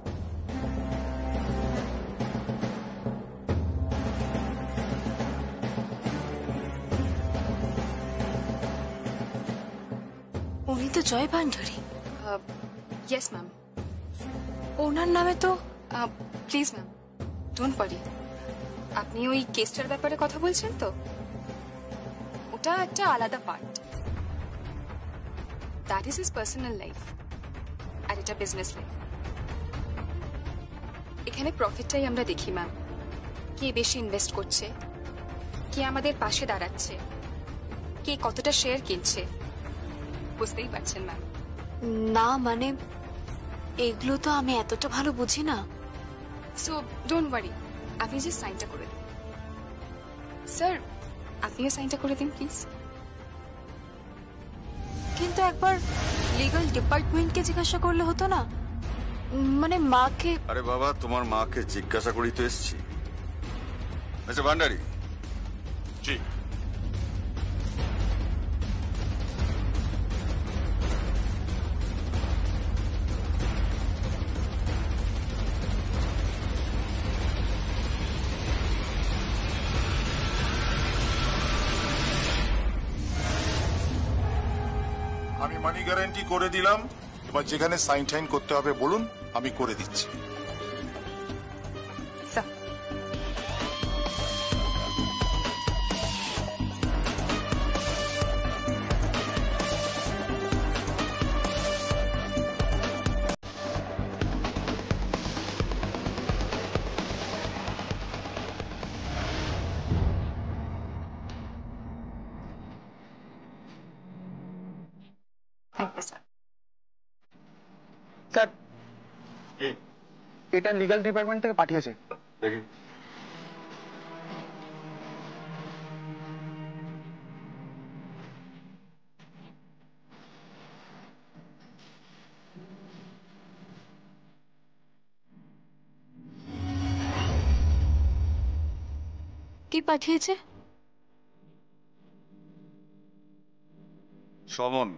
তো জয় ভান্ডারী। Yes ma'am. ওনার নামে তো প্লিজ ম্যাম ডোন্ট ওয়ারি। আপনি ওই কেসটার ব্যাপারে কথা বলছেন তো, ওটা একটা আলাদা part. That is his personal life, আর এটা বিজনেস লাইফ। এখানে প্রফিটটাই আমরা দেখি ম্যাম। কে বেশি ইনভেস্ট করছে, কে আমাদের পাশে দাঁড়াচ্ছে, কে কতটা শেয়ার কিনছে, বুঝতেই পারছেন ম্যাম। না মানে এগুলো তো আমি এতটা ভালো বুঝি না। সো ডোন্ট ওয়ারি, আপনি যে সাইনটা করে দিন। স্যার আপনিও সাইনটা করে দিন প্লিজ। কিন্তু একবার লিগ্যাল ডিপার্টমেন্টকে জিজ্ঞাসা করলে হতো না? মানে মাকে। আরে বাবা, তোমার মাকে জিজ্ঞাসা করেই তো এসছি। আচ্ছা ভান্ডারী, জি আমি মানি গ্যারান্টি করে দিলাম। এবার যেখানে সাইন টাইন করতে হবে বলুন, আমি করে দিচ্ছি। স্যার এটা লিগ্যাল ডিপার্টমেন্ট থেকে পাঠিয়েছে। দেখি কি পাঠিয়েছে? সমন।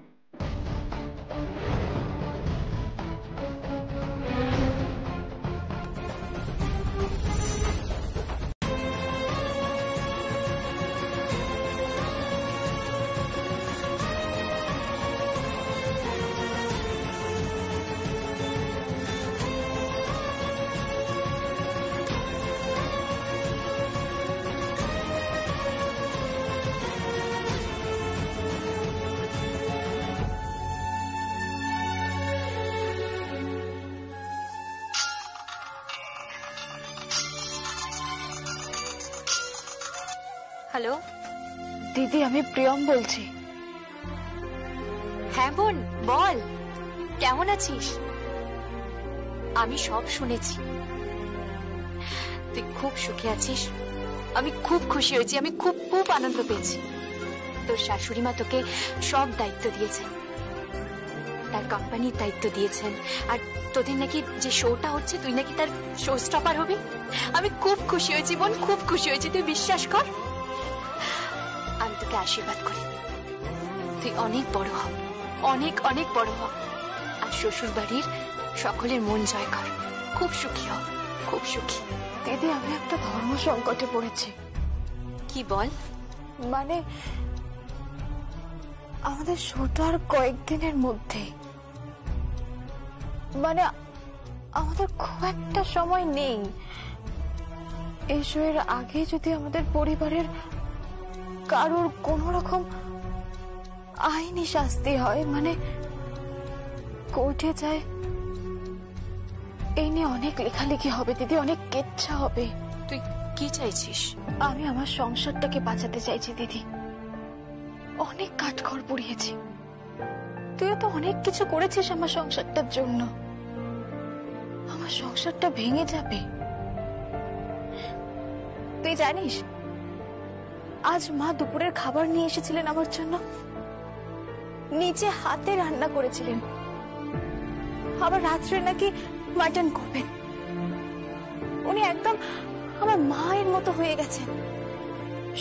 হ্যালো দিদি, আমি প্রিয়ম বলছি। হ্যাঁ বোন বল, কেমন আছিস? আমি সব শুনেছি, তুই খুব সুখে আছিস। আমি খুব খুশি হয়েছি, আমি খুব খুব আনন্দ পেয়েছি। তোর শাশুড়ি মা তোকে সব দায়িত্ব দিয়েছেন, তার কোম্পানির দায়িত্ব দিয়েছেন, আর তোদের নাকি যে শোটা হচ্ছে তুই নাকি তার শো স্টপার হবি। আমি খুব খুশি হয়েছি বোন, খুব খুশি হয়েছি। তুই বিশ্বাস কর, আমি তোকে আশীর্বাদ করি, তুই অনেক বড় হ, অনেক অনেক বড় হ, আর শ্বশুর বাড়ির সকলের মন জয় কর। খুব সুখী হ, খুব সুখী। দিদি আমি একটা ধর্ম সংকটে পড়েছি। কি বল? মানে আমাদের শোটা আর কয়েকদিনের মধ্যে, মানে আমাদের খুব একটা সময় নেই। এই শোয়ের আগে যদি আমাদের পরিবারের কারোর কোনো রকম আইনি শাস্তি হয়, মানে কোর্টে যায়, এই নিয়ে অনেক লেখালেখি হবে দিদি, অনেক কেচ্ছা হবে। তুই কি চাইছিস? আমি আমার সংসারটাকে বাঁচাতে চাইছি দিদি। অনেক কাঠখড় পুড়িয়েছি, তুইও তো অনেক কিছু করেছিস আমার সংসারটার জন্য। আমার সংসারটা ভেঙে যাবে। তুই জানিস আজ মা দুপুরের খাবার নিয়ে এসেছিলেন আমার জন্য, নিজে হাতে রান্না করেছিলেন, আবার রাত্রে নাকি মাটন করবেন। উনি একদম আমার মায়ের মতো হয়ে গেছেন,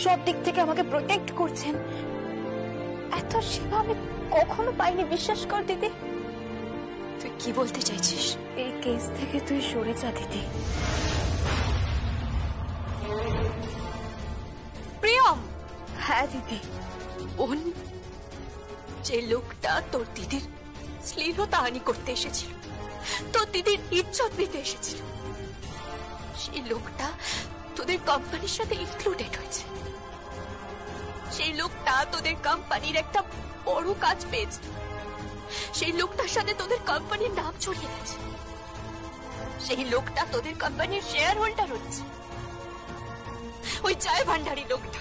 সব দিক থেকে আমাকে প্রোটেক্ট করছেন। এত সেবা আমি কখনো পাইনি, বিশ্বাস কর দিদি। তুই কি বলতে চাইছিস? এই কেস থেকে তুই সরে যা দিদি। প্রিয়ম। হ্যাঁ দিদি। বোন যে লোকটা তোর দিদির শ্লীলতাহানি করতে এসেছিল, তোর দিদির ইজ্জত নিতে এসেছিল, সেই লোকটা তোদের কোম্পানির সাথে ইনক্লুডেড হয়েছে। সেই লোকটা তোদের কোম্পানির একটা বড় কাজ পেয়েছে। সেই লোকটার সাথে তোদের কোম্পানির নাম ছড়িয়ে গেছে। সেই লোকটা তোদের কোম্পানির শেয়ার হোল্ডার হচ্ছে। ওই জয় ভান্ডারী লোকটা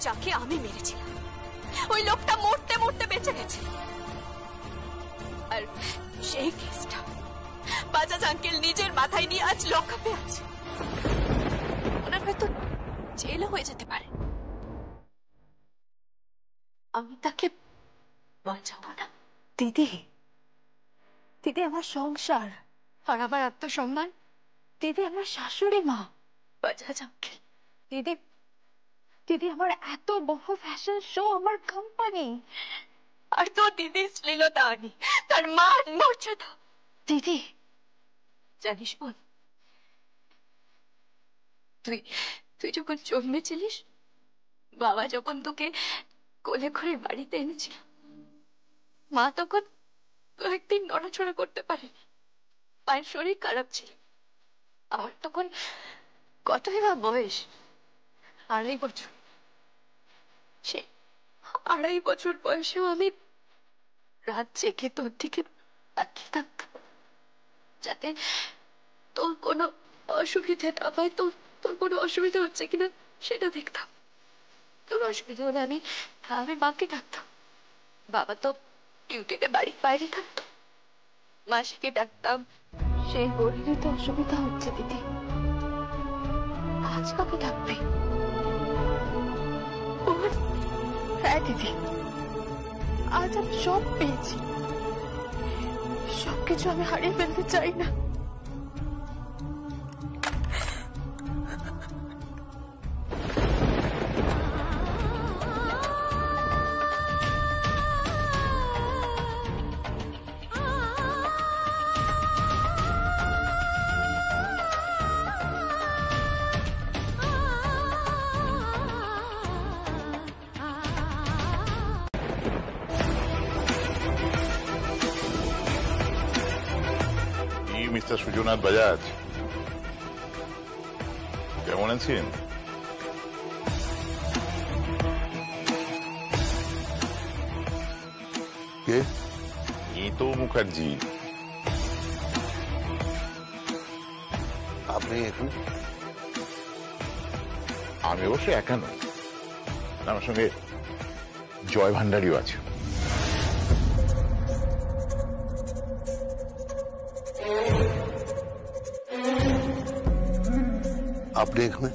যাকে আমি মেরেছিলাম, ওই লোকটা মরতে মরতে বেঁচে গেছে। আর সেই কেসটা বাজাজ আঙ্কেল নিজের মাথায় নিয়ে আজ লকআপে আছে। ওনার হয়তো জেলও হয়ে যেতে পারে। আমি তাকে বাঁচাবো না। দিদি, দিদি আমার সংসার আর আমার আত্মসম্মান, দিদি আমার শাশুড়ি মা, বাজাজ আঙ্কেল, দিদি, দিদি আমার এত বড় ফ্যাশন শো, আমার কোম্পানি, আর তোর দিদি শ্লীলতাহানি, তার মান মর্যাদা। দিদি জানিস বোন, তুই যখন জন্মেছিলিস, বাবা যখন তোকে কোলে করে বাড়িতে এনেছিল, মা তখন কয়েকদিন নড়াচড়া করতে পারেনি, মায়ের শরীর খারাপ ছিল। আমার তখন কতই বা বয়স, 2.5 বছর। সে 2.5 বছর বয়সেও আমি রাত জেগে তোর দিকে তাকিয়ে থাকতাম, যাতে তোর কোনো অসুবিধে না হয়, তোর কোনো অসুবিধা হচ্ছে কিনা সেটা দেখতাম। তোর অসুবিধা হলে আমি মাকে ডাকতাম। বাবা তো ডিউটিতে বাড়ির বাইরে থাকতো, মাসিকে ডাকতাম। সেই গরিবই তো অসুবিধা হচ্ছে দিদি। আজ কাকে ডাকবি? হ্যাঁ দিদি, আজ আমি সব পেয়েছি, সবকিছু আমি হারিয়ে ফেলতে চাই না। মিস্টার সুজনাথ বাজাজ, কেমন আছেন? কে? তো মুখার্জি। আপনি এখন? আমি অবশ্য একা নই, আমার সঙ্গে জয় ভান্ডারীও আছে। আপনি এখানে?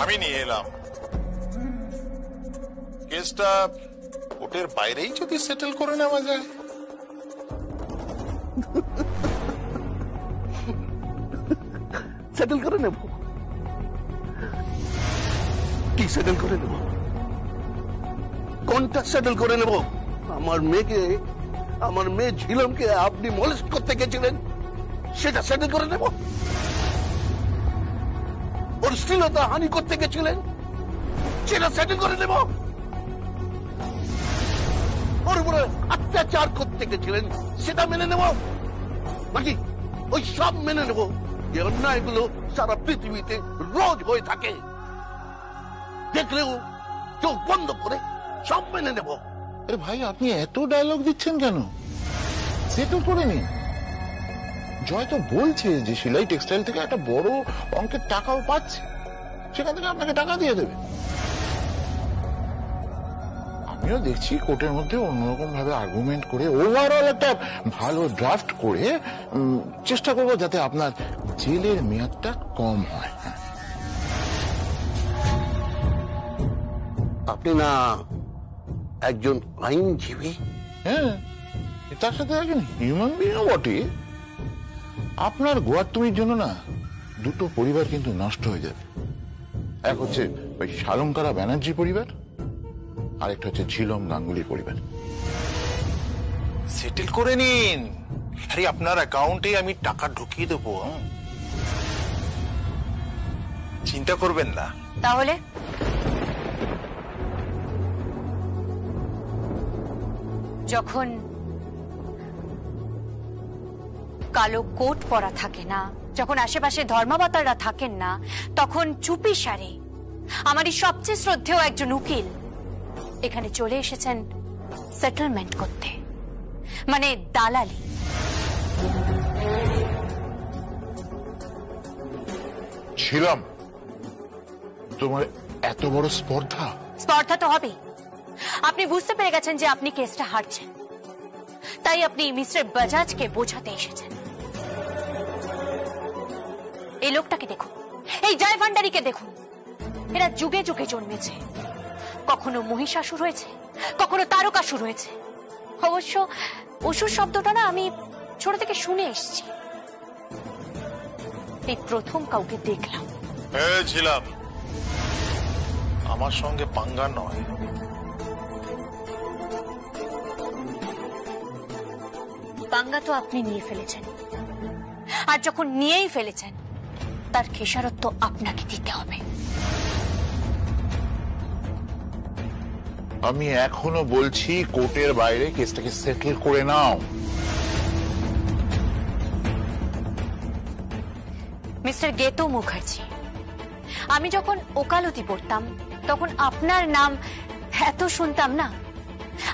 আমি নিয়ে এলাম কেসটা কোর্টের বাইরেই যদি সেটেল করে নেওয়া যায়। সেটেল করে নেব? কি সেটেল করে নেব? কোনটা সেটেল করে নেব? আমার মেয়ে ঝিলমকে আপনি মলেস্ট করতে গেছিলেন, সেটা সেটেল করে নেব? ওর শ্লীলতা হানি করতে গেছিলেন, সেটা সেটেল করে নেব? ওর উপরে অত্যাচার করতে গেছিলেন, সেটা মেনে নেব? নাকি ওই সব মেনে নেব যে অন্যায়গুলো সারা পৃথিবীতে রোজ হয়ে থাকে, দেখলেও চোখ বন্ধ করে সব মেনে নেব? আরে ভাই, আপনি এত ডায়লগ দিচ্ছেন কেন? সেটেল করে নিন। জয় তো বলছে যে সেলাই টেক্সটাইল থেকে একটা বড় অঙ্কের টাকাও পাচ্ছে, সেখান থেকে আপনাকে টাকা দিয়ে দেবে। আমিও দেখছি কোর্টের মধ্যে অন্যরকম ভাবে আর্গুমেন্ট করে ওভারঅল একটা ভালো ড্রাফট করে চেষ্টা করবো যাতে আপনার জেলের মেয়াদটা কম হয়। আপনি না একজন আইনজীবী? হ্যাঁ, তার সাথে একজন হিউম্যান বিংও বটে। আপনার গোয়ার্তুমির জন্য না দুটো পরিবার কিন্তু নষ্ট হয়ে যাবে। এক হচ্ছে ওই শালঙ্কারা ব্যানার্জি পরিবার, আর একটা হচ্ছে ঝিলম গাঙ্গুলির পরিবার। সেটেল করে নিন। আরে আপনার অ্যাকাউন্টে আমি টাকা ঢুকিয়ে দেবো, চিন্তা করবেন না। তাহলে যখন কালো কোট পরা থাকে না, যখন আশেপাশে ধর্মাবতাররা থাকেন না, তখন চুপি সারে আমারই সবচেয়ে শ্রদ্ধেয় একজন উকিল এখানে চলে এসেছেন সেটেলমেন্ট করতে, মানে দালালি। ছিলাম তোমার এত বড় স্পর্ধা? স্পর্ধা তো হবেই। আপনি বুঝতে পেরে গেছেন যে আপনি কেসটা হারছেন, তাই আপনি মিস্টার বাজাজকে বোঝাতে এসেছেন। এই লোকটাকে দেখুন, এই জয় ভান্ডারীকে দেখুন, এরা যুগে যুগে জন্মেছে। কখনো মহিষাসুর হয়েছে, কখনো তারকাসুর হয়েছে। অবশ্য অসুর শব্দটা না আমি ছোট থেকে শুনে এসেছি, এই প্রথম কাউকে দেখলাম। ছিলাম আমার সঙ্গে পাঙ্গা নয়। পাঙ্গা তো আপনি নিয়ে ফেলেছেন, আর যখন নিয়েই ফেলেছেন তার খেসারত তো আপনাকে দিতে হবে। আমি এখনো বলছি কোর্টের বাইরে কেসটাকে সেটেল করে নাও। মিস্টার গেতু মুখার্জি, আমি যখন ওকালতি পড়তাম তখন আপনার নাম এত শুনতাম না,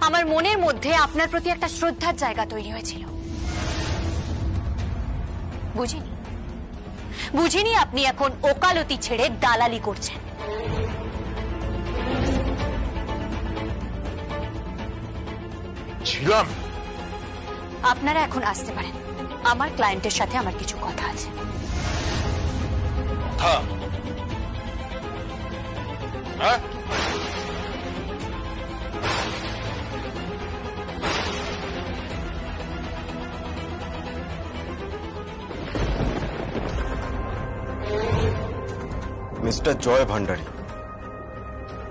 আমার মনের মধ্যে আপনার প্রতি একটা শ্রদ্ধার জায়গা তৈরি হয়েছিল। বুঝিনি আপনি এখন ওকালতি ছেড়ে দালালি করছেন। ছিলাম আপনারা এখন আসতে পারেন, আমার ক্লায়েন্টের সাথে আমার কিছু কথা আছে। হ্যাঁ, মিস্টার জয় ভান্ডারী,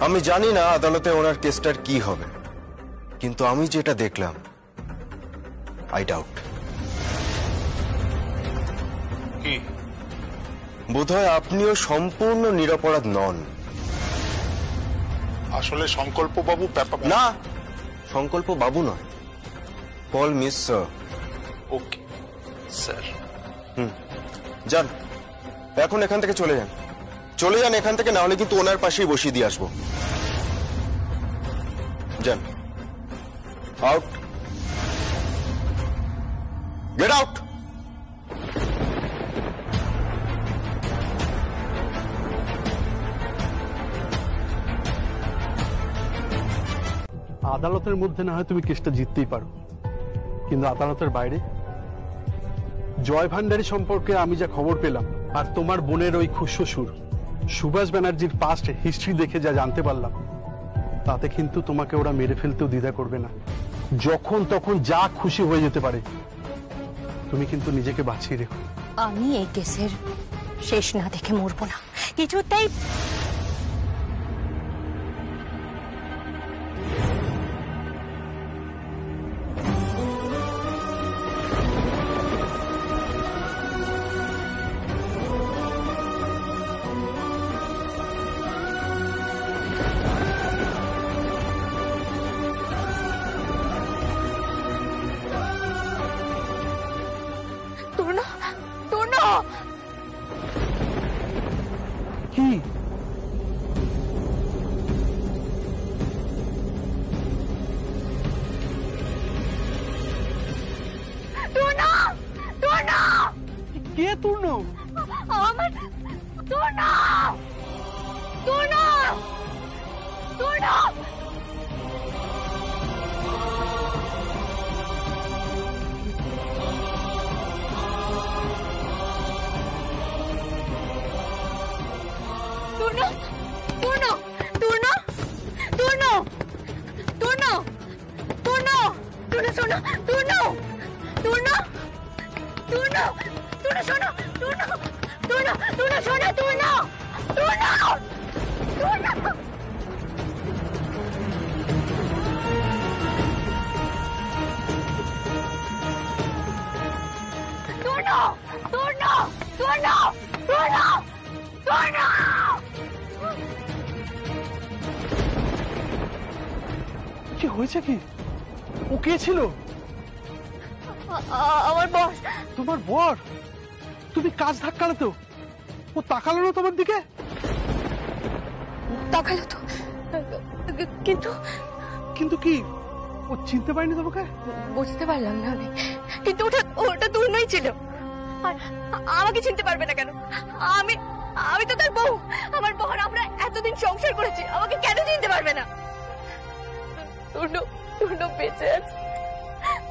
আমি জানি না আদালতে ওনার কেসটার কি হবে, কিন্তু আমি যেটা দেখলাম আই ডাউট। কি বোধহয় আপনিও সম্পূর্ণ নিরপরাধ নন। আসলে সংকল্প বাবু ব্যাপার না, সংকল্প বাবু নয়, পল মিশ্র। Okay sir. যান এখন এখান থেকে চলে যান, চলে যান এখান থেকে, না হলে কিন্তু ওনার পাশেই বসিয়ে দিয়ে আসবো। যান, আউট, গেট আউট। আদালতের মধ্যে না হয় তুমি কেসটা জিততেই পারো, কিন্তু আদালতের বাইরে জয় ভান্ডারী সম্পর্কে আমি যা খবর পেলাম, আর তোমার বোনের ওই খুশ্বশুর সুভাষ ব্যানার্জির পাস্ট হিস্ট্রি দেখে যা জানতে পারলাম, তাতে কিন্তু তোমাকে ওরা মেরে ফেলতেও দ্বিধা করবে না। যখন তখন যা খুশি হয়ে যেতে পারে। তুমি কিন্তু নিজেকে বাঁচিয়ে রেখো। আমি এই কেসের শেষ না দেখে মরবো না কিছুতেই। কি কে তুর্ণ? আমার তুর্ণ, তুর্ণ, তুর্ণ। তুর্ণ, তুর্ণ, তুর্ণ, তুর্ণ, তুর্ণ, তুর্ণ, তুর্ণ, শোনো, তুর্ণ, তুর্ণ, তুর্ণ, তুর্ণ, শোনো, তুর্ণ, তুর্ণ, তুর্ণ, শোনো, তুর্ণ, তুর্ণ, তুর্ণ। তুর্ণ, তুর্ণ, তুর্ণ, তুর্ণ, তুর্ণ। কি হয়েছে? কি ও কে ছিল? আমার বস। তোমার বর? তুমি কাজ ধাক্কালে তো, ও তাকালো না তোমার দিকে? তাকালো তো, কিন্তু কিন্তু কি ও চিনতে পারেনি তোমাকে? বুঝতে পারলাম না আমি, কিন্তু ওটা দুর্নয় ছিল। আর আমাকে চিনতে পারবে না কেন? আমি তো তার বউ, আমার বর, আমরা এতদিন সংসার করেছি, আমাকে কেন চিনতে পারবে না? দুর্নো বেঁচে আছে,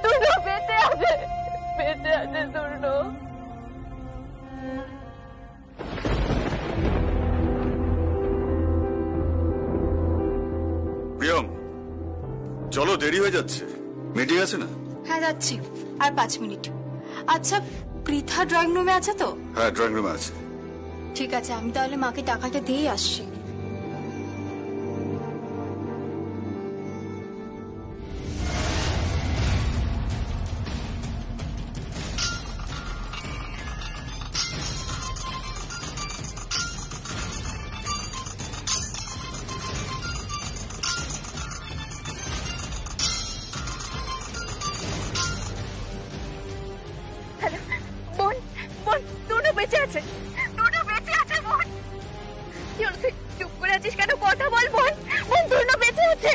দুর্নো বেঁচে আছে, বেঁচে আছে দুর্নো। প্রিয়ম, চলো, দেরি হয়ে যাচ্ছে, মিটিং আছে না? হ্যাঁ যাচ্ছি, আর 5 মিনিট। আচ্ছা, পৃথা ড্রয়িং রুমে আছে তো? হ্যাঁ, ড্রয়িং রুমে আছে। ঠিক আছে, আমি তাহলে মাকে টাকাটা দিয়েই আসছি। বেঁচে আছে, দুর্নো বেঁচে আছে বোন। তুই চুপ করে আছিস কেন? কথা বল বোন, বোন দুর্নো বেঁচে আছে।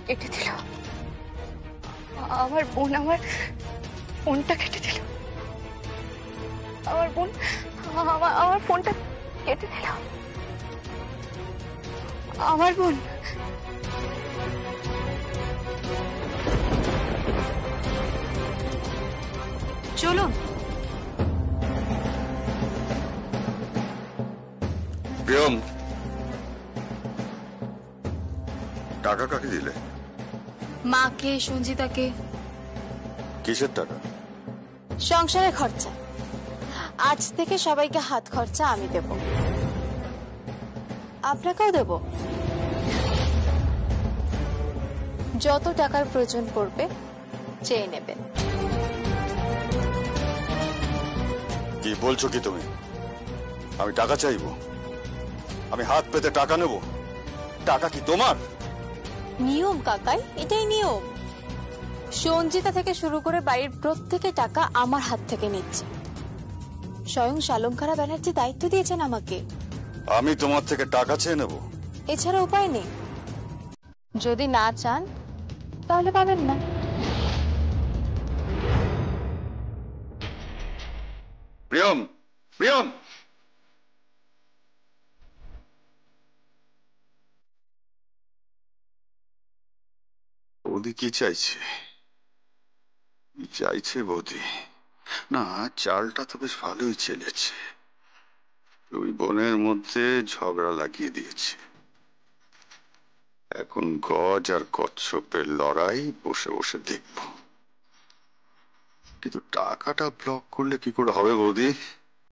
কেটে দিল আমার বোন, আমার ফোনটা কেটে দিল আমার বোন, আমার ফোনটা কেটে দিল আমার বোন। চলুন। প্রিয়ম, টাকা কাকে দিলে? মাকে, সঞ্জিতাকে। কিসের টাকা? সংসারের খরচা। আজ থেকে সবাইকে হাত খরচা আমি দেব, আপনাকেও দেব। যত টাকার প্রয়োজন পড়বে চেয়ে নেবেন। কি বলছো কি তুমি? আমি টাকা চাইবো? আমি হাত পেতে টাকা নেব? টাকা কি তোমার? নিয়ম কাকাই, এটাই নিয়ম। সঞ্জিতা থেকে শুরু করে বাড়ির প্রত্যেকে টাকা আমার হাত থেকে নিচ্ছে। স্বয়ং শালঙ্কারা ব্যানার্জি দায়িত্ব দিয়েছেন আমাকে। আমি তোমার থেকে টাকা চেয়ে নেব? এছাড়া উপায় নেই। যদি না চান তাহলে পাবেন না। প্রিয়ম, প্রিয়ম, বৌদি কি চাইছে? কি চাইছে বৌদি? না, চালটা তো বেশ ভালোই চেলেছে। দুই বোনের মধ্যে ঝগড়া লাগিয়ে দিয়েছে। এখন গজ আর কচ্ছপের লড়াই বসে বসে দেখব। কিন্তু টাকাটা ব্লক করলে কি করে হবে বৌদি?